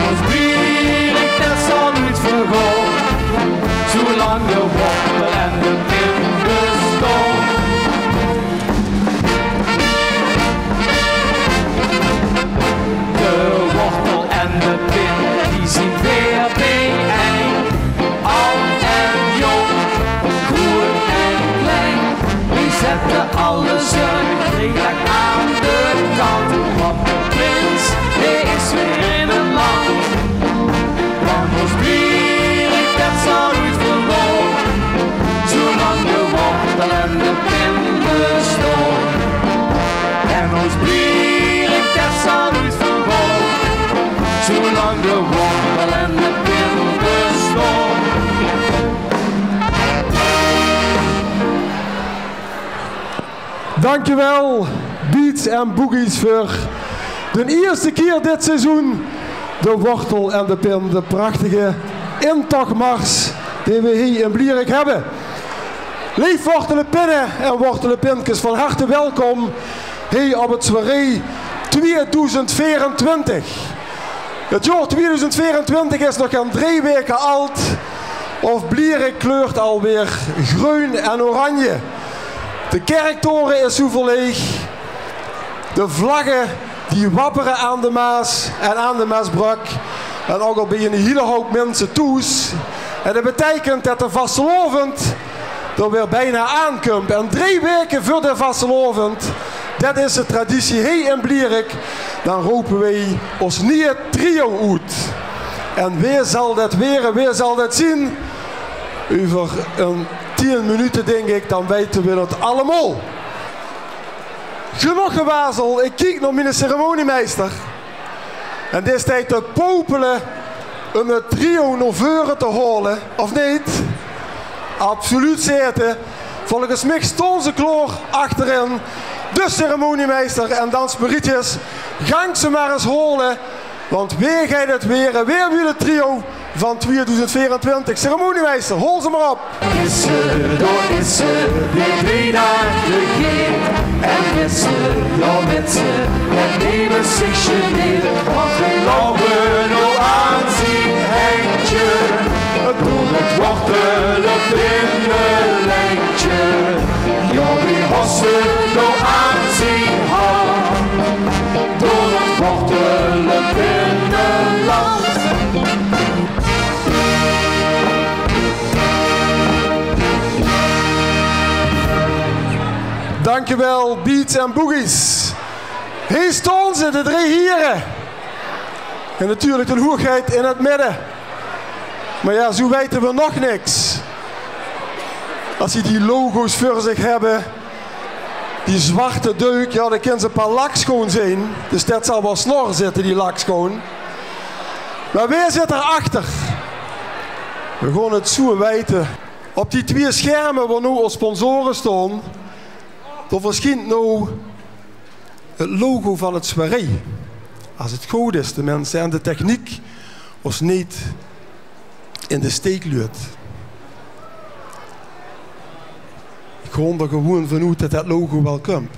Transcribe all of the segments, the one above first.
ons bier, dat zal niet vergaan, zolang de wortel en de pin bestaan. De wortel en de pin, die zien weer bijeen. Oud en jong, groen en klein. Die zetten alles redelijk aan de kant. Want de prins, die is weer in het land. Want ons bier, dat zal niet verloren, zolang de wortel en de pin bestaan. En ons bier, dat zal niet verloren, zolang de wortel en de pin bestaan. Dankjewel, Beats en Boogies, voor de eerste keer dit seizoen de wortel en de pin, de prachtige intochtmars die we hier in Blierik hebben. Lief wortelenpinnen en wortelenpinkjes, van harte welkom hier op het soirée 2024. Het jaar 2024 is nog geen 3 weken oud, of Blierik kleurt alweer groen en oranje. De kerktoren is soeverleeg. De vlaggen die wapperen aan de Maas en aan de Maasbrug. En ook al bij een hele hoop mensen toes. En dat betekent dat de vastelovend er weer bijna aankomt. En 3 weken voor de vastelovend, dat is de traditie hier in Blierik. Dan roepen wij ons nieuwe trio uit. En wie zal dat weer, wie zal dat zien? Over een 10 minuten denk ik, dan weten we het allemaal. Genoeg gewazel, ik kijk naar mijn ceremoniemeester. En dit is tijd te popelen om het trio naar voren te halen, of niet? Absoluut zeker. Volgens mij stond ze klaar achterin. De ceremoniemeester en dansmarietjes. Gang ze maar eens halen, want weer gaat het weer weer het trio van 2024. Ceremoniemeester, hol ze maar op. Is ze, door is ze, weer 3 dagen gegeven. En is ze, ja met ze, het nemen zich generen. Want geen lauwe no aanzien hengtje, door het wortelen binnenlijntje. Ja, wie hossen no aanzien had, door het wortelen binnenland. Dankjewel, Beats en Boogies. Hier staan ze, de 3 heren. En natuurlijk de hoogheid in het midden. Maar ja, zo weten we nog niks. Als ze die logo's voor zich hebben, die zwarte deuk, ja, dan kunnen ze een paar lakschoon zijn. Dus dat zal wel snor zitten, die lakschoon. Maar wie zit erachter? We gaan het zo weten. Op die 2 schermen waar nu als sponsoren staan, er verschijnt nou het logo van het soirée. Als het goed is, de mensen en de techniek ons niet in de steek laat. Ik ga er gewoon vanuit dat dat logo wel komt.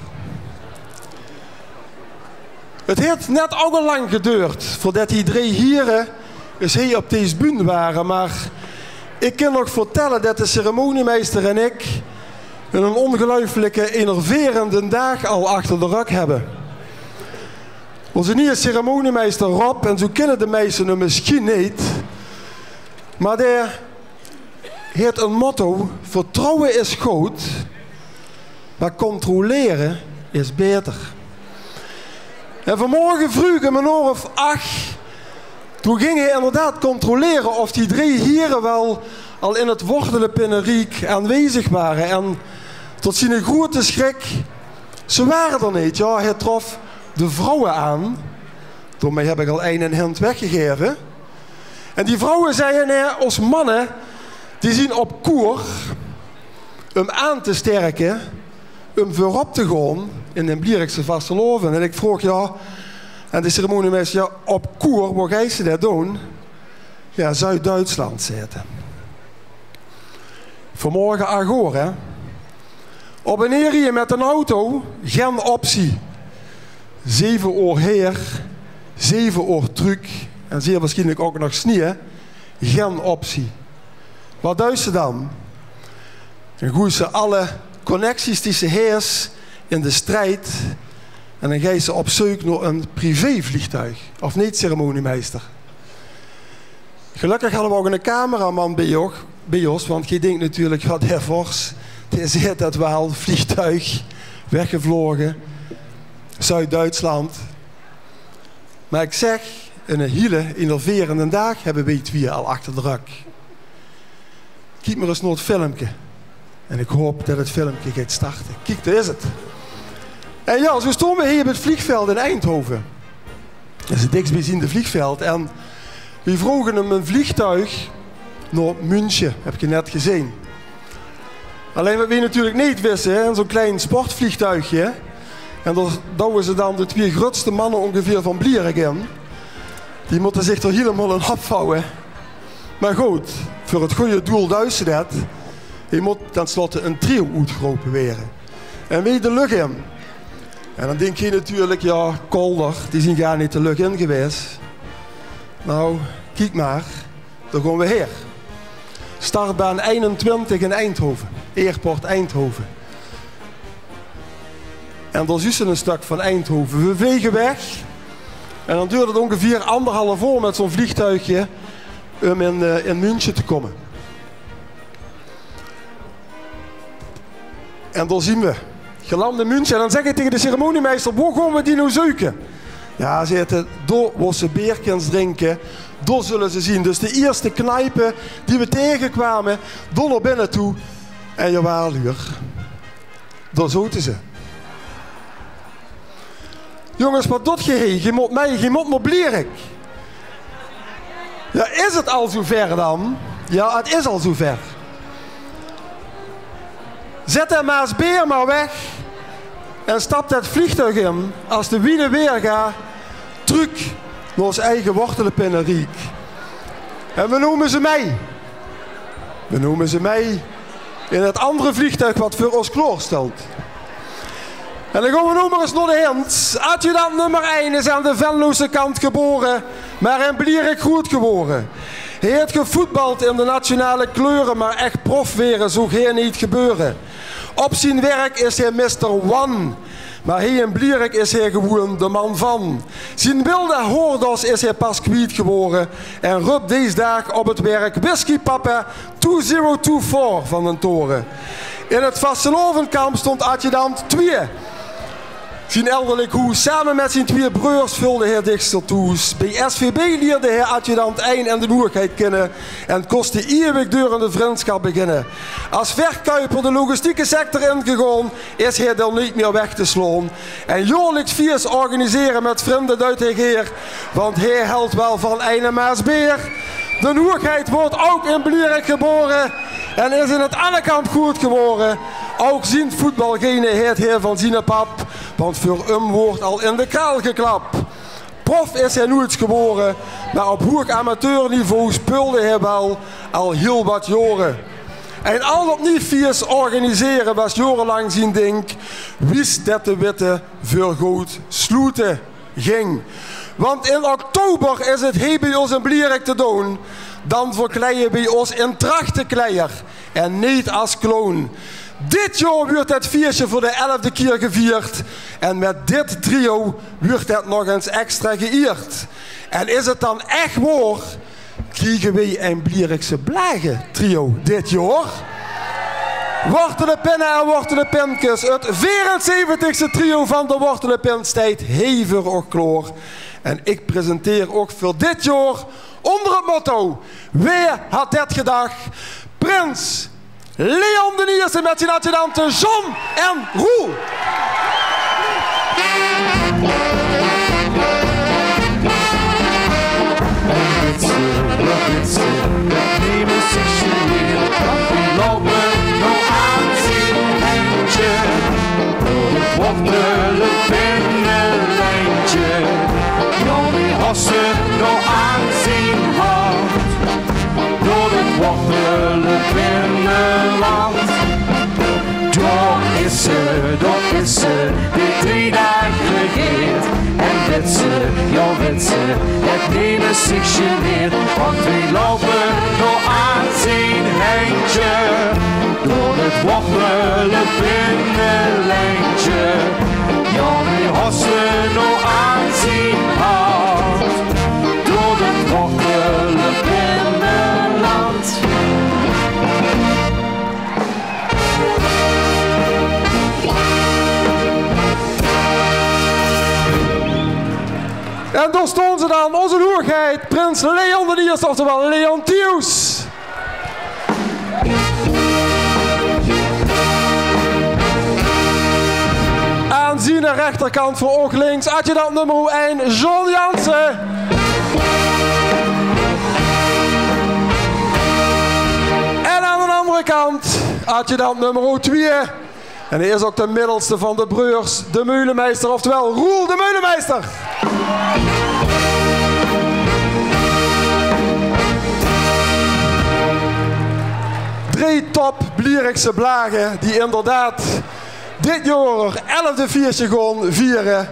Het heeft net ook al lang geduurd voordat die 3 heren eens hier op deze bühne waren, maar ik kan nog vertellen dat de ceremoniemeester en ik een ongelooflijke, enerverende dag al achter de rug hebben. Onze nieuwe ceremoniemeester Rob, en zo kennen de meesten hem misschien niet, maar hij heeft een motto: vertrouwen is goed, maar controleren is beter. En vanmorgen vroeg om 8:00, toen ging hij inderdaad controleren of die 3 heren wel al in het wortelenpinnenriek aanwezig waren. En tot zijn grote schrik, ze waren er niet. Ja, hij trof de vrouwen aan. Daarmee heb ik al een hint weggegeven. En die vrouwen zeiden, als mannen, die zien op koer om aan te sterken, om voorop te gaan in de Blierikse vasteloven. En ik vroeg, ja, en de ceremoniemeester, ja, op koer, waar ga je dat doen? Ja, Zuid-Duitsland zitten. Vanmorgen 8:00, hè. Op en neer hier met een auto, geen optie. 7 uur heer, 7 uur truc en zeer waarschijnlijk ook nog sneeuw, geen optie. Wat doen ze dan? Dan gooien ze alle connecties die ze heeft in de strijd en dan gaan ze op zoek naar een privévliegtuig. Of niet, ceremoniemeester? Gelukkig hadden we ook een cameraman bij ons, want je denkt natuurlijk, wat Air Force, die zit dat wel, vliegtuig, weggevlogen, Zuid-Duitsland. Maar ik zeg, een hele innoverende dag hebben wij twee al achter de rug. Kijk maar eens naar het filmpje. En ik hoop dat het filmpje gaat starten. Kijk, daar is het. En ja, zo stonden we hier op het vliegveld in Eindhoven. Dat is het dichtstbijzijnde vliegveld. En we vroegen hem een vliegtuig naar München, heb je net gezien. Alleen wat we natuurlijk niet wisten, zo'n klein sportvliegtuigje. En daar douwen ze dan de twee grootste mannen ongeveer van Blierik in. Die moeten zich er helemaal in opvouwen. Maar goed, voor het goede doel doen ze dat. Je moet tenslotte een trio uitgeroepen worden. En wie de lucht in? En dan denk je natuurlijk, ja, Kolder, die zijn gar niet de lucht in geweest. Nou, kijk maar, daar gaan we hier. Startbaan 21 in Eindhoven, Airport Eindhoven. En daar is een stuk van Eindhoven. We vliegen weg. En dan duurt het ongeveer 1,5 uur met zo'n vliegtuigje om in München te komen. En daar zien we. Geland in München. En dan zeg ik tegen de ceremoniemeester, waar gaan we die nou zoeken? Ja, ze zitten, daar waar ze beerkens drinken, daar zullen ze zien. Dus de eerste knijpen die we tegenkwamen, daar naar binnen toe. En jawel, hier. Daar zoten ze. Jongens, wat doet je? Je moet naar Blierik. Ja, is het al zover dan? Ja, het is al zover. Zet de Maasbeer maar weg en stapt het vliegtuig in als de wielen weer gaat, terug naar ons eigen wortelenpinnenriek. En we noemen ze mee. We noemen ze mee in het andere vliegtuig wat voor ons klaar stelt. En dan gaan we nog maar eens naar de hint. Adjudant nummer 1 is aan de Venloze kant geboren, maar in Blierik goed geworden. Hij heeft gevoetbald in de nationale kleuren, maar echt prof weren zou hier niet gebeuren. Op zijn werk is hij Mr. One, maar hier in Blierik is hij gewoon de man van. Zijn wilde hoorders is hij pas kwijt geworden en roept deze dag op het werk Whisky Papa 2024 van de toren. In het Vastelovenkamp stond adjudant 2. Zijn elderlijk hoes samen met zijn 2 broers vulde heer Dixter toes. Bij SVB leerde heer adjudant 1 en de noerigheid kennen en kostte eeuwigdurende vriendschap beginnen. Als verkuiper de logistieke sector ingegaan is hij dan niet meer weg te slaan. En jaarlijks viers organiseren met vrienden uit de geer, want hij helpt wel van een Maasbeer. De noerigheid wordt ook in Blierik geboren en is in het Annekamp goed geworden. Ook zien voetbalgene heet heer van zijn pap, want voor hem wordt al in de kraal geklapt. Prof is hij nooit geboren, maar op hoog amateurniveau speelde hij wel al heel wat jaren. En al dat niet viers organiseren was jarenlang zijn ding, wist dat de witte voor goed sloeten ging. Want in oktober is het hier bij ons in Blierik te doen, dan verkleien bij ons in trachtenkleier en niet als kloon. Dit jaar wordt het feestje voor de 11e keer gevierd. En met dit trio wordt het nog eens extra geëerd. En is het dan echt waar, krijgen wij een Blierikse Blagen trio dit jaar? Wortelenpinnen en wortelenpinkes. Het 74ste trio van de wortelenpinstijd hever ook kloor. En ik presenteer ook voor dit jaar onder het motto: wie had dit gedacht? Prins Leon de Nierse met zijn adjudanten John en Roel. Nemen seksueel, we lopen nog aan zijn eindje. Door het wortelenpinnenlijntje. Jonnie Hassen nog aan zijn hand. Door het wortelenpinnenland. Daar is ze, de 3 dagen regeert. En witse, het nemen zich geneerd, want wij lopen nog aan zijn heintje, door het waggele binnenlijntje, ja wij hossen nog aan zijn hart, door het waggele binnenland. En daar stonden ze dan, onze hoogheid, prins Leon de Eerste, oftewel Leon Theus. Aan zijn rechterkant voor oog links, adjudant nummer 1, John Jansen. En aan de andere kant, adjudant nummer 2. En hij is ook de middelste van de broers, de Meulemeester, oftewel Roel de Meulemeester. Drie top Blierikse blagen die inderdaad dit jaar 11e viertje gaan vieren.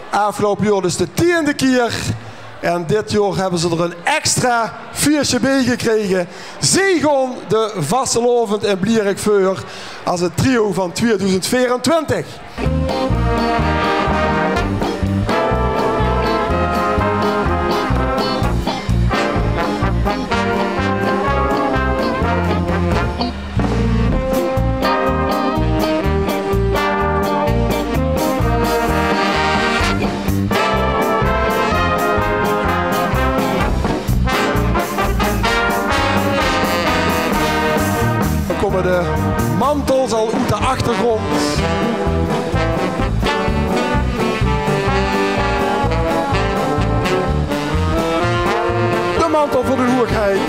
Afgelopen jaar dus de 10e keer. En dit jaar hebben ze er een extra viertje bij gekregen. Zij gaan de vastelovend en Blierik voor als het trio van 2024. De mantels al uit de achtergrond. De mantel voor de hoogheid.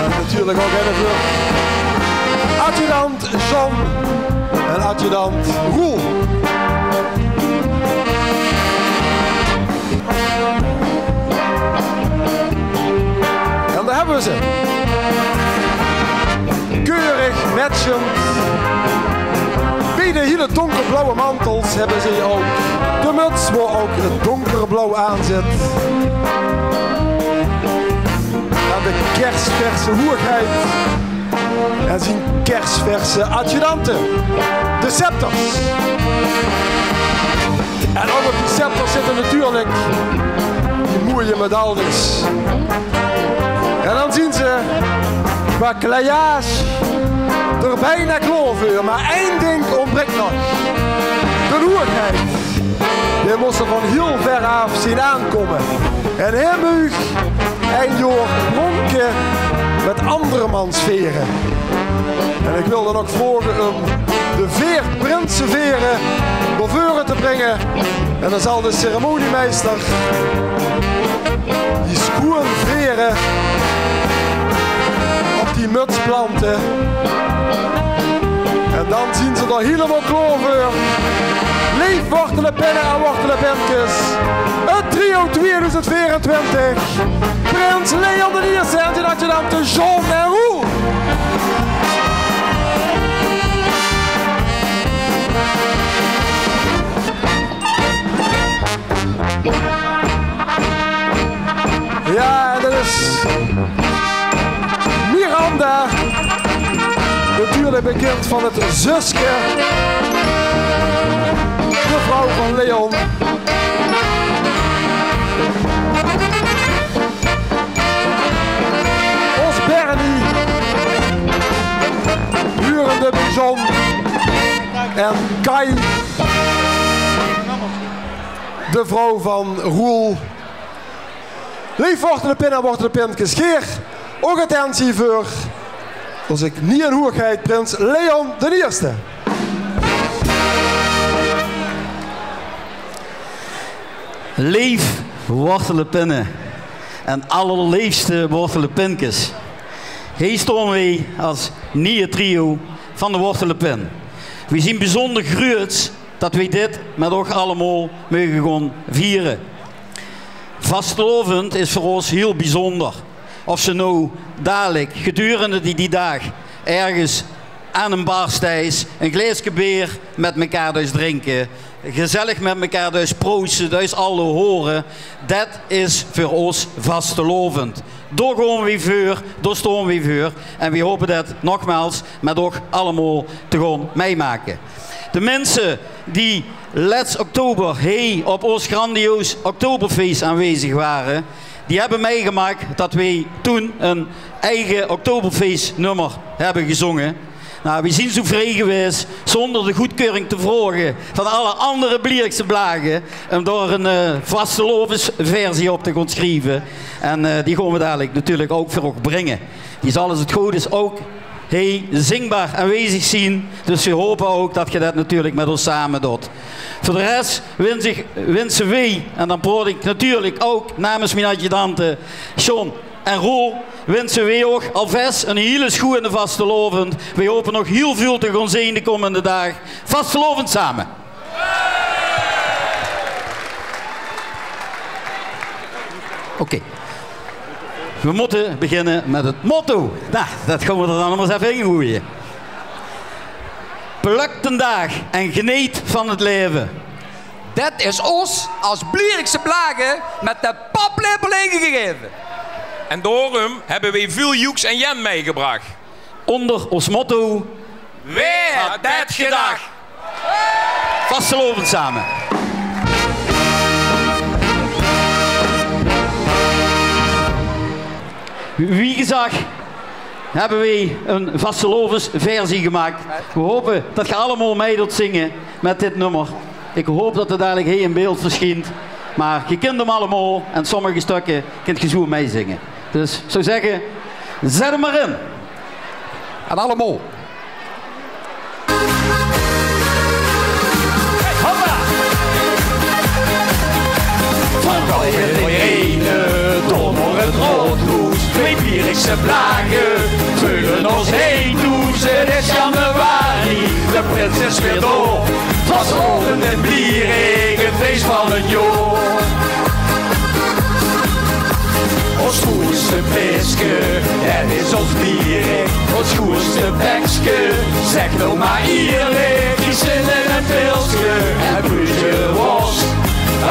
En natuurlijk ook even adjudant John en adjudant Roel. En daar hebben we ze. Keurig matchend. Bij de hele donkerblauwe mantels hebben ze ook de muts waar ook het donkerblauw aan zit. En de kerstverse hoogheid. En zijn kerstverse adjudanten. De scepters. En ook op die scepters zitten natuurlijk die mooie medailles. En dan zien ze qua kleiage er bijna klaar voor, maar één ding ontbreekt nog. De hoogheid. Die moest er van heel ver af zien aankomen. En hij mag een jaar pronken met andermansveren. En ik wil dan ook vragen om de prinsenveren naar voren te brengen. En dan zal de ceremoniemeester die schoenveren die muts planten. En dan zien ze er helemaal klaar voor. Leef wortelen pennen en wortelen penkes. Het trio 2024. Prins Leon de Eerste en zijn adjudanten John en Roel. Ja, dat is Miranda, natuurlijk bekend van het zusje, de vrouw van Leon. Ons Bernie, hurende bij John en Kai, de vrouw van Roel. Lief wortelen pinnen en wortelen pinkjes. Geer, ook attentie voor, als ik niet een hoogheid, prins Leon de Eerste. Leef wortelen pinnen en allerleefste wortelen pinkjes. Hier staan wij als nieuwe trio van de wortelenpin. We zijn bijzonder groot dat wij dit met ook allemaal mogen gaan vieren. Vastelovend is voor ons heel bijzonder. Of ze nou dadelijk gedurende die dag ergens aan een barstijs een glaasje bier met elkaar dus drinken. gezellig met elkaar dus proosten, dus alle horen. Dat is voor ons vastelovend. Door gewoon weer voor, door stoom weer voor. En we hopen dat nogmaals, maar toch allemaal te gaan meemaken. De mensen die laatst oktober op ons grandioos Oktoberfeest aanwezig waren, die hebben meegemaakt dat wij toen een eigen Oktoberfeestnummer hebben gezongen. Nou, we zijn zo vrij geweest, zonder de goedkeuring te vragen van alle andere Blierikse blagen, om daar een vastelovensversie op te gaan schrijven. En die gaan we dadelijk natuurlijk ook voor ons brengen. Die zal als het goed is ook zingbaar aanwezig zien. Dus we hopen ook dat je dat natuurlijk met ons samen doet. Voor de rest wensen wij, en dan praat ik natuurlijk ook namens mijn adjudanten John en Roel, wensen wij ook alvast een hele schoene vastelovend. We hopen nog heel veel te gaan zien de komende dagen. Vastelovend samen. Oké. We moeten beginnen met het motto. Nou, dat gaan we er dan allemaal eens even in gooien. Pluk de dag en geniet van het leven. Dat is ons als Blierikse blagen met de paplepel ingegeven. En daarom hebben wij veel Joeks en Jen meegebracht. Onder ons motto: Wie had dat gedacht? Vastelovend samen. Wie gezag hebben wij een vastelovensversie gemaakt. We hopen dat je allemaal mee wilt zingen met dit nummer. Ik hoop dat het dadelijk heel in beeld verschijnt. Maar je kent hem allemaal en sommige stukken kunt je zo meezingen. Dus ik zou zeggen, zet hem maar in. En allemaal. Hoppa! Van Irene, door het roodhoes. Twee Blierikse blagen vullen ons heen toe. Het is januari, de prins is weer door. Vastelovend en Blierik, het feest van het jaar. Ons goedste piske, het is ons Blierik. Ons goedste bekske, zeg nou maar eerlijk. Die zin in een pilsje en buurtje worst.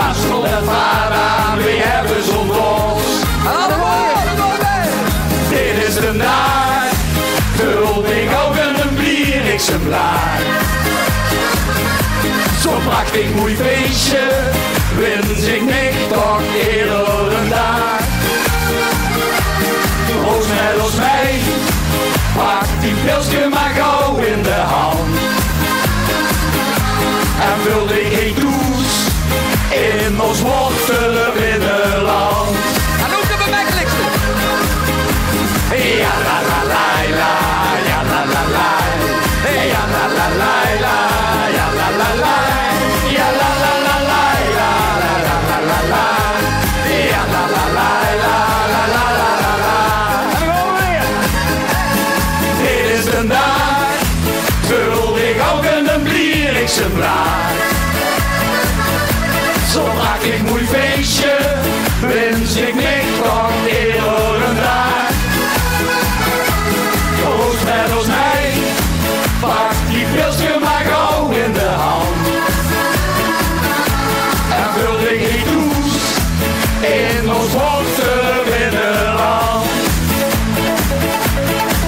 Aanstroom en vader aan, we hebben zo'n borst. Dit is de nacht, vul ik ook een Blierikse blaar. Zo'n prachtig mooi feestje, wens ik niet toch eerder een dag. Roos met ons mee, pak die pilsje maar gauw in de hand. En vul ik geen douche in ons wortelen binnenland. En ook de bemakkelijkste. Ja la la la la, ja la la la, ja la la la la, ja la la la, ja la la la la, la la la la, ja la la la la, la la la la. En dan gaan we weer. Dit is de dag, vul ik ook een Blierikse blaad. Zo'n prachtig mooi feestje, wens ik niet van eerder een dag. Roos met ons mee, pak die pilsje maar gauw in de hand. En vul ik die douche in ons wortelen binnenland.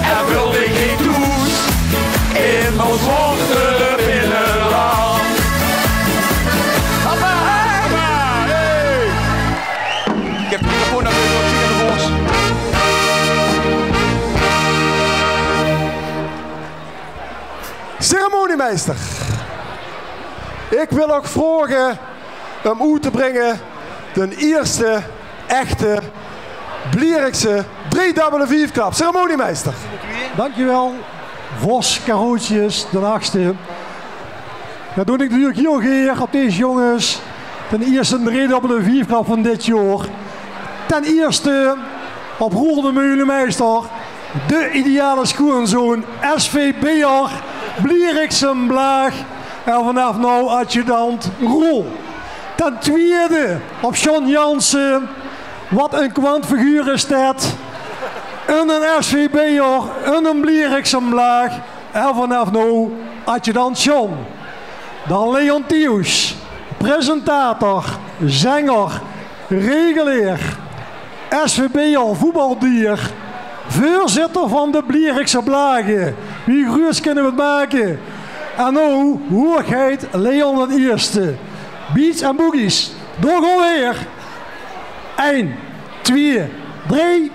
En vul ik die douche in ons wortelen binnenland. Papa, hey! Ik heb de microfoon naar de borst. Ceremoniemeester, ik wil ook vragen om u te brengen de eerste echte Blierikse 3-dubbele vierklap. Ceremoniemeester. Dankjewel, Vos, Carootjes, de achtste. Dat doe ik natuurlijk heel graag op deze jongens. Ten eerste een 3-dubbele vierklap van dit jaar. Ten eerste op Roel de Meulemeester, de ideale schoonzoon, SVB'er, Blierikse blaag. En vanaf nou adjudant Roel. Ten tweede op John Jansen. Wat een kwantfiguur is dat. En een SVB'er, en een Blierikse blaag. En vanaf nou adjudant John. Dan Leon Thius, presentator, zanger, regelaar, SVB al voetbaldier, voorzitter van de Blierikse Blagen. Wie gruus kunnen we het maken? En nou, hoogheid Leon het eerste. Beats en boogies. Door alweer. 1, 2, 3.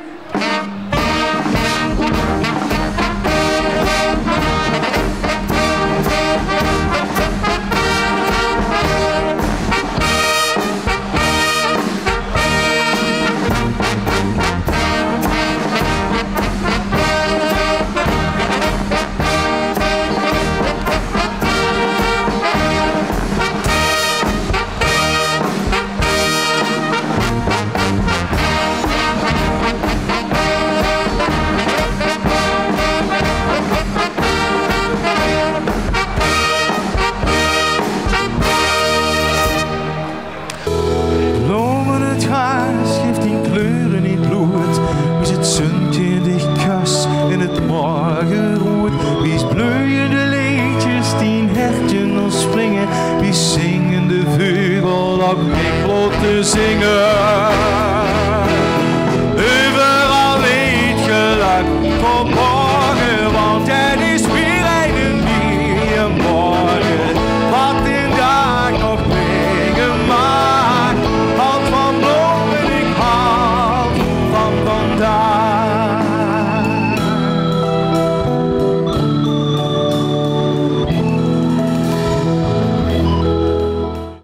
Zingen.